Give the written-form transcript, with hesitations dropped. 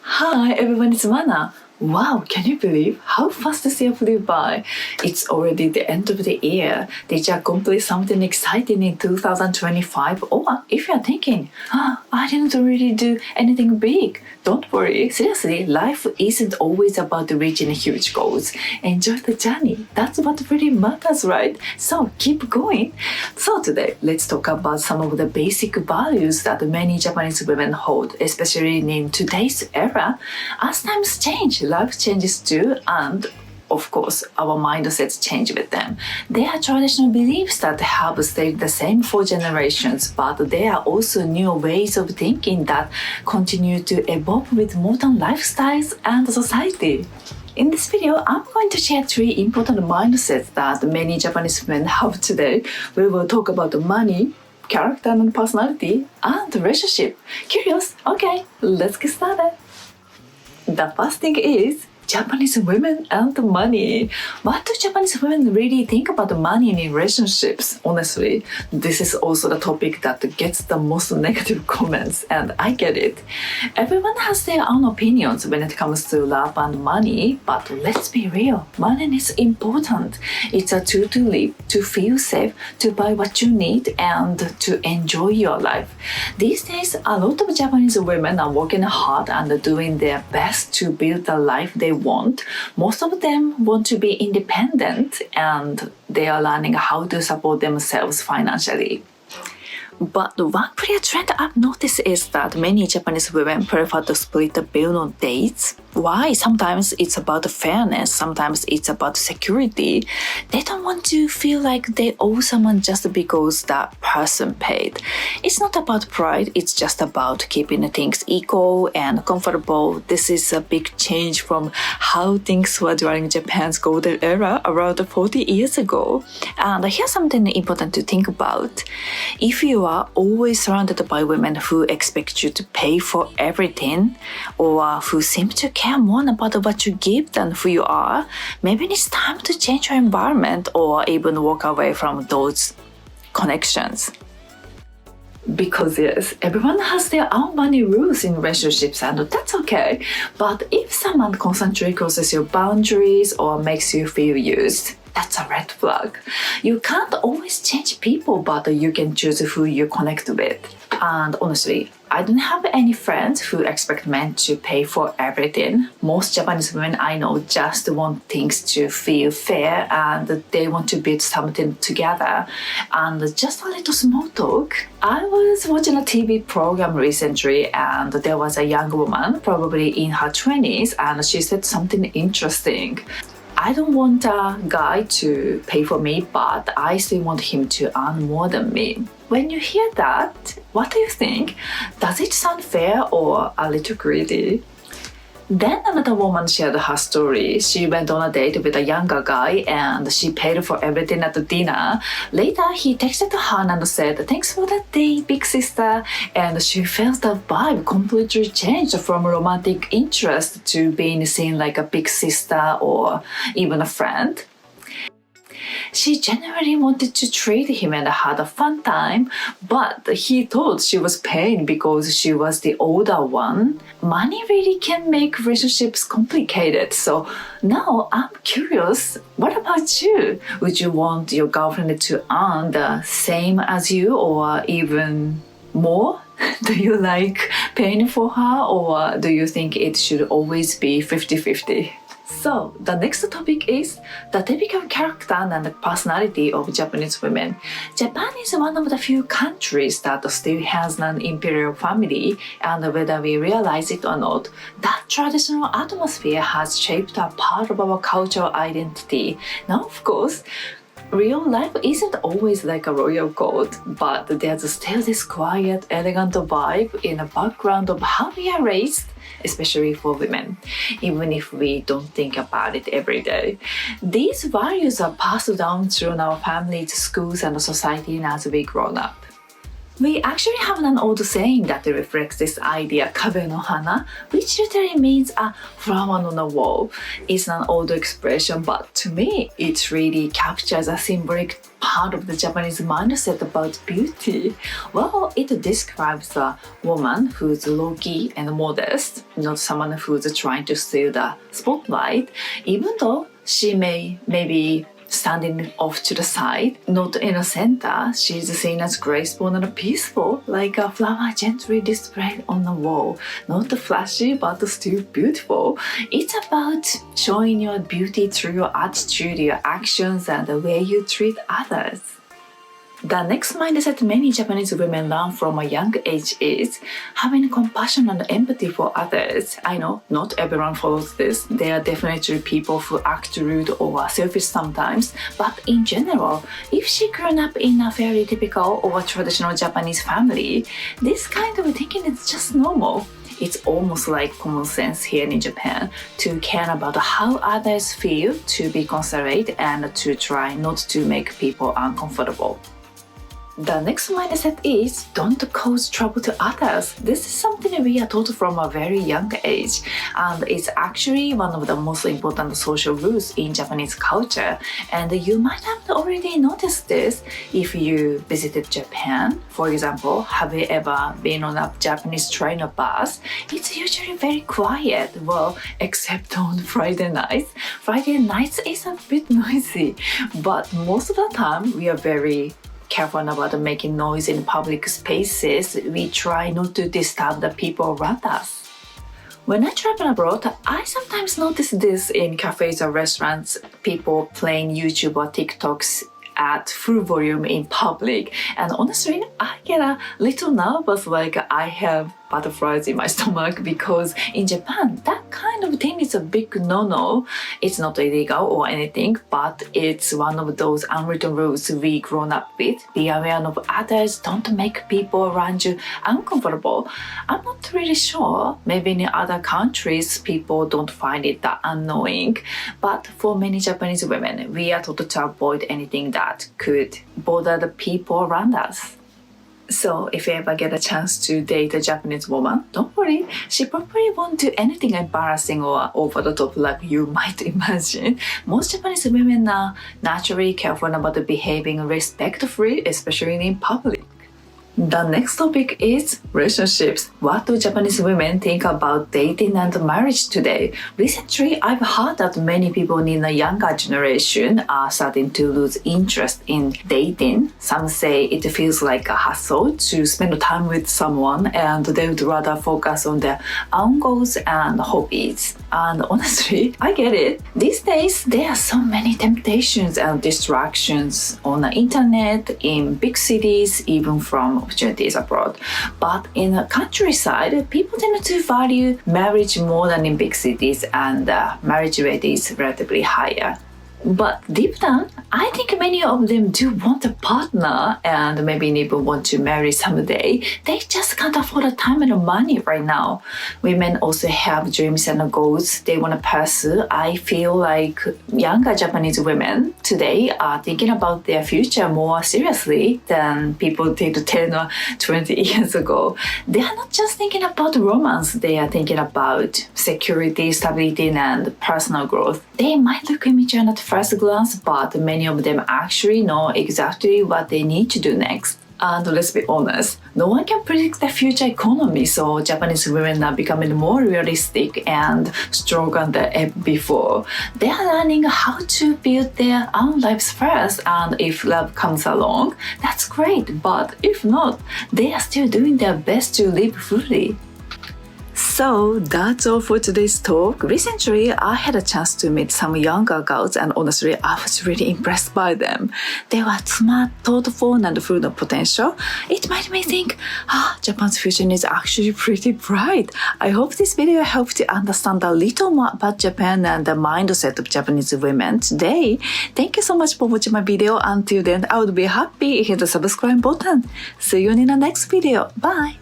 Hi everyone, it's Mana. Wow, can you believe how fast this year flew by? It's already the end of the year. Did you accomplish something exciting in 2025? Or if you're thinking, I didn't really do anything big, don't worry. Seriously, life isn't always about reaching huge goals. Enjoy the journey. That's what really matters, right? So keep going. So today, let's talk about some of the basic values that many Japanese women hold, especially in today's era. As times change, life changes too, and of course, our mindsets change with them. There are traditional beliefs that have stayed the same for generations, but there are also new ways of thinking that continue to evolve with modern lifestyles and society. In this video, I'm going to share 3 important mindsets that many Japanese women have today. We will talk about money, character and personality, and relationship. Curious? Okay, let's get started. The first thing is Japanese women and money. What do Japanese women really think about money in relationships? Honestly, this is also the topic that gets the most negative comments, and I get it. Everyone has their own opinions when it comes to love and money, but let's be real, money is important. It's a tool to live, to feel safe, to buy what you need, and to enjoy your life. These days, a lot of Japanese women are working hard and doing their best to build the life they want. Most of them want to be independent, and they are learning how to support themselves financially. But one clear trend I've noticed is that many Japanese women prefer to split the bill on dates. Why? Sometimes it's about fairness, sometimes it's about security. They don't want to feel like they owe someone just because that person paid. It's not about pride, it's just about keeping things equal and comfortable. This is a big change from how things were during Japan's golden era around 40 years ago. And here's something important to think about. If you are always surrounded by women who expect you to pay for everything, or who seem to care more about what you give than who you are, maybe it's time to change your environment or even walk away from those connections. Because yes, everyone has their own money rules in relationships, and that's okay. But if someone constantly crosses your boundaries or makes you feel used, that's a red flag. You can't always change people, but you can choose who you connect with. And honestly, I don't have any friends who expect men to pay for everything. Most Japanese women I know just want things to feel fair, and they want to build something together. And just a little small talk. I was watching a TV program recently, and there was a young woman, probably in her 20s, and she said something interesting. I don't want a guy to pay for me, but I still want him to earn more than me. When you hear that, what do you think? Does it sound fair or a little greedy? Then another woman shared her story. She went on a date with a younger guy and she paid for everything at the dinner. Later, he texted her and said, "Thanks for the date, big sister." And she felt the vibe completely changed from romantic interest to being seen like a big sister or even a friend. She genuinely wanted to treat him and had a fun time, but he thought she was paying because she was the older one. Money really can make relationships complicated, so now I'm curious, what about you? Would you want your girlfriend to earn the same as you or even more? Do you like paying for her, or do you think it should always be 50-50? So, the next topic is the typical character and personality of Japanese women. Japan is one of the few countries that still has an imperial family, and whether we realize it or not, that traditional atmosphere has shaped a part of our cultural identity. Now, of course, real life isn't always like a royal court, but there's still this quiet, elegant vibe in the background of how we are raised, especially for women, even if we don't think about it every day. These values are passed down through our families, schools, and society as we grow up. We actually have an old saying that reflects this idea, 壁の花, which literally means a flower on a wall. It's an old expression, but to me, it really captures a symbolic part of the Japanese mindset about beauty. Well, it describes a woman who's low-key and modest, not someone who's trying to steal the spotlight, even though she may be standing off to the side, not in the center. She's seen as graceful and peaceful, like a flower gently displayed on the wall. Not flashy, but still beautiful. It's about showing your beauty through your attitude, your actions, and the way you treat others. The next mindset many Japanese women learn from a young age is having compassion and empathy for others. I know not everyone follows this. There are definitely people who act rude or selfish sometimes, but in general, if she grew up in a fairly typical or traditional Japanese family, this kind of thinking is just normal. It's almost like common sense here in Japan to care about how others feel, to be considerate, and to try not to make people uncomfortable. The next mindset is don't cause trouble to others. This is something we are taught from a very young age, and it's actually one of the most important social rules in Japanese culture. And you might have already noticed this if you visited Japan. For example, have you ever been on a Japanese train or bus? It's usually very quiet, well, except on Friday nights. Friday nights is a bit noisy, but most of the time we are very careful about making noise in public spaces. We try not to disturb the people around us. When I travel abroad, I sometimes notice this in cafes or restaurants, people playing YouTube or TikToks at full volume in public. And honestly, I get a little nervous, like I have butterflies in my stomach, because in Japan, that kind of thing is a big no-no. It's not illegal or anything, but it's one of those unwritten rules we grown up with. Be aware of others, don't make people around you uncomfortable. I'm not really sure. Maybe in other countries, people don't find it that annoying. But for many Japanese women, we are taught to avoid anything that could bother the people around us. So if you ever get a chance to date a Japanese woman, don't worry, she probably won't do anything embarrassing or over the top like you might imagine. Most Japanese women are naturally careful about behaving respectfully, especially in public. The next topic is relationships. What do Japanese women think about dating and marriage today? Recently, I've heard that many people in the younger generation are starting to lose interest in dating. Some say it feels like a hassle to spend time with someone and they would rather focus on their own goals and hobbies. And honestly, I get it. These days, there are so many temptations and distractions on the internet, in big cities, even from opportunities abroad. But in the countryside, people tend to value marriage more than in big cities, and the marriage rate is relatively higher. But deep down, I think many of them do want a partner and maybe even want to marry someday. They just can't afford the time and the money right now. Women also have dreams and goals they want to pursue. I feel like younger Japanese women today are thinking about their future more seriously than people did 10 or 20 years ago. They are not just thinking about romance, they are thinking about security, stability, and personal growth. They might look immature at first glance, but many of them actually know exactly what they need to do next. And let's be honest, no one can predict the future economy, so Japanese women are becoming more realistic and stronger than ever before. They are learning how to build their own lives first, and if love comes along, that's great, but if not, they are still doing their best to live fully. So that's all for today's talk. Recently, I had a chance to meet some younger girls, and honestly, I was really impressed by them. They were smart, thoughtful, and full of potential. It made me think, Japan's future is actually pretty bright. I hope this video helped you understand a little more about Japan and the mindset of Japanese women today. Thank you so much for watching my video. Until then, I would be happy if you hit the subscribe button. See you in the next video. Bye!